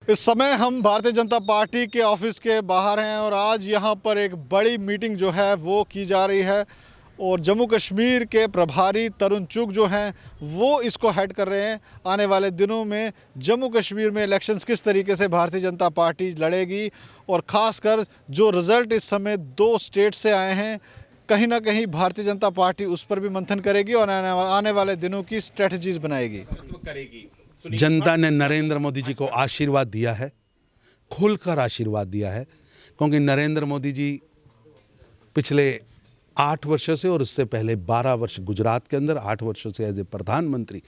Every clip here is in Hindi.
इस समय हम भारतीय जनता पार्टी के ऑफिस के बाहर हैं और आज यहाँ पर एक बड़ी मीटिंग जो है वो की जा रही है और जम्मू कश्मीर के प्रभारी तरुण चुग जो हैं वो इसको हेड कर रहे हैं। आने वाले दिनों में जम्मू कश्मीर में इलेक्शंस किस तरीके से भारतीय जनता पार्टी लड़ेगी और ख़ासकर जो रिज़ल्ट इस समय 2 स्टेट से आए हैं, कहीं ना कहीं भारतीय जनता पार्टी उस पर भी मंथन करेगी और आने वाले दिनों की स्ट्रेटजीज बनाएगी। जनता ने नरेंद्र मोदी जी को आशीर्वाद दिया है, खुलकर आशीर्वाद दिया है, क्योंकि नरेंद्र मोदी जी पिछले 8 वर्षों से और उससे पहले 12 वर्ष गुजरात के अंदर 8 वर्षों से एज ए प्रधानमंत्री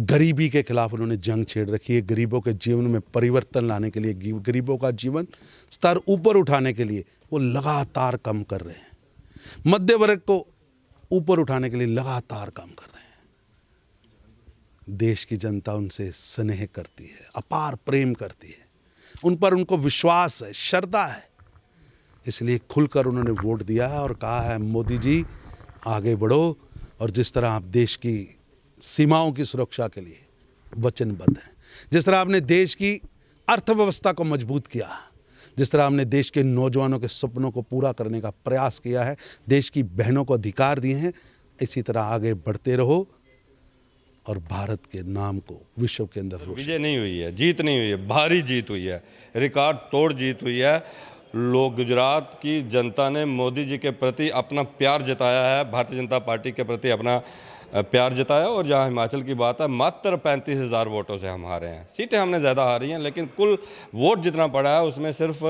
गरीबी के खिलाफ उन्होंने जंग छेड़ रखी है। गरीबों के जीवन में परिवर्तन लाने के लिए, गरीबों का जीवन स्तर ऊपर उठाने के लिए वो लगातार काम कर रहे हैं। मध्य वर्ग को ऊपर उठाने के लिए लगातार काम कर रहे हैं। देश की जनता उनसे स्नेह करती है, अपार प्रेम करती है, उन पर उनको विश्वास है, श्रद्धा है, इसलिए खुलकर उन्होंने वोट दिया है और कहा है मोदी जी आगे बढ़ो। और जिस तरह आप देश की सीमाओं की सुरक्षा के लिए वचनबद्ध हैं, जिस तरह आपने देश की अर्थव्यवस्था को मजबूत किया, जिस तरह हमने देश के नौजवानों के सपनों को पूरा करने का प्रयास किया है, देश की बहनों को अधिकार दिए हैं, इसी तरह आगे बढ़ते रहो और भारत के नाम को विश्व के अंदर विजय नहीं हुई है, जीत नहीं हुई है, भारी जीत हुई है, रिकॉर्ड तोड़ जीत हुई है। लोग, गुजरात की जनता ने मोदी जी के प्रति अपना प्यार जताया है, भारतीय जनता पार्टी के प्रति अपना प्यार जताया। और जहां हिमाचल की बात है, मात्र 35,000 वोटों से हम हारे हैं। सीटें हमने ज़्यादा हारी हैं, लेकिन कुल वोट जितना पड़ा है उसमें सिर्फ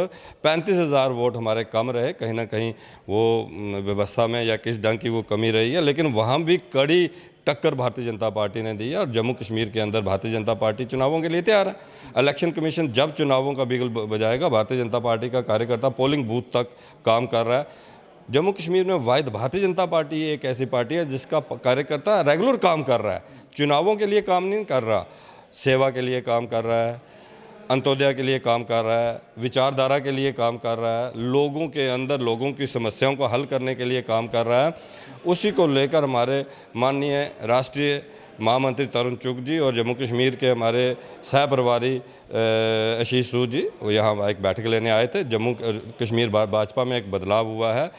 35,000 वोट हमारे कम रहे। कहीं ना कहीं वो व्यवस्था में या किस ढंग की वो कमी रही है, लेकिन वहाँ भी कड़ी टक्कर भारतीय जनता पार्टी ने दी है। और जम्मू कश्मीर के अंदर भारतीय जनता पार्टी चुनावों के लिए तैयार है। इलेक्शन कमीशन जब चुनावों का बिगुल बजाएगा, भारतीय जनता पार्टी का कार्यकर्ता पोलिंग बूथ तक काम कर रहा है। जम्मू कश्मीर में वाहिद भारतीय जनता पार्टी एक ऐसी पार्टी है जिसका कार्यकर्ता रेगुलर काम कर रहा है, चुनावों के लिए काम नहीं कर रहा, सेवा के लिए काम कर रहा है, अंत्योदय के लिए काम कर रहा है, विचारधारा के लिए काम कर रहा है, लोगों के अंदर लोगों की समस्याओं को हल करने के लिए काम कर रहा है। उसी को लेकर हमारे माननीय राष्ट्रीय महामंत्री तरुण चुग जी और जम्मू कश्मीर के हमारे सह प्रभारी आशीष सूद जी वो यहाँ एक बैठक लेने आए थे। जम्मू कश्मीर भाजपा में एक बदलाव हुआ है।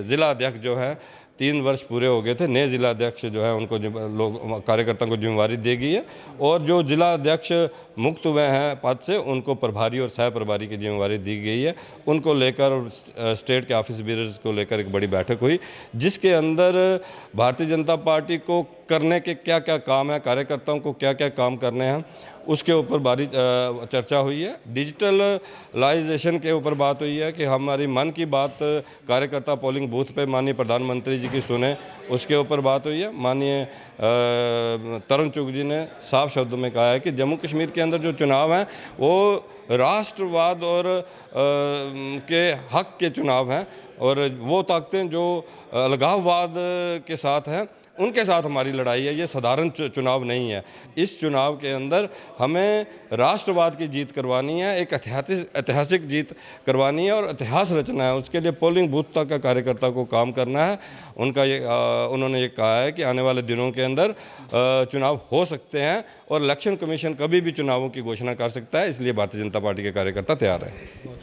ज़िला अध्यक्ष जो हैं 3 वर्ष पूरे हो गए थे, नए जिला अध्यक्ष जो है उनको लोग कार्यकर्ताओं को जिम्मेवारी दी गई है और जो जिला अध्यक्ष मुक्त हुए हैं पद से उनको प्रभारी और सह प्रभारी की जिम्मेवारी दी गई है। उनको लेकर स्टेट के ऑफिस बीयर्स को लेकर एक बड़ी बैठक हुई, जिसके अंदर भारतीय जनता पार्टी को करने के क्या क्या काम है, कार्यकर्ताओं को क्या क्या काम करने हैं, उसके ऊपर भारी चर्चा हुई है। डिजिटलाइजेशन के ऊपर बात हुई है कि हमारी मन की बात कार्यकर्ता पोलिंग बूथ पे माननीय प्रधानमंत्री जी की सुने, उसके ऊपर बात हुई है। माननीय तरुण चुग जी ने साफ शब्दों में कहा है कि जम्मू कश्मीर के अंदर जो चुनाव हैं वो राष्ट्रवाद और के हक के चुनाव हैं और वो ताकतें जो अलगाववाद के साथ हैं उनके साथ हमारी लड़ाई है। ये साधारण चुनाव नहीं है। इस चुनाव के अंदर हमें राष्ट्रवाद की जीत करवानी है, एक ऐतिहासिक जीत करवानी है और इतिहास रचना है। उसके लिए पोलिंग बूथ तक का कार्यकर्ता को काम करना है। उन्होंने ये कहा है कि आने वाले दिनों के अंदर चुनाव हो सकते हैं और इलेक्शन कमीशन कभी भी चुनावों की घोषणा कर सकता है, इसलिए भारतीय जनता पार्टी के कार्यकर्ता तैयार हैं।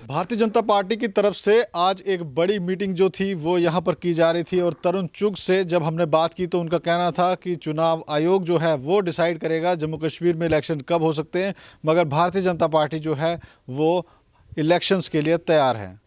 भारतीय जनता पार्टी की तरफ से आज एक बड़ी मीटिंग जो थी वो यहाँ पर की जा रही थी और तरुण चुग से जब हमने बात की तो उनका कहना था कि चुनाव आयोग जो है वो डिसाइड करेगा जम्मू कश्मीर में इलेक्शन कब हो सकते हैं, मगर भारतीय जनता पार्टी जो है वो इलेक्शंस के लिए तैयार है।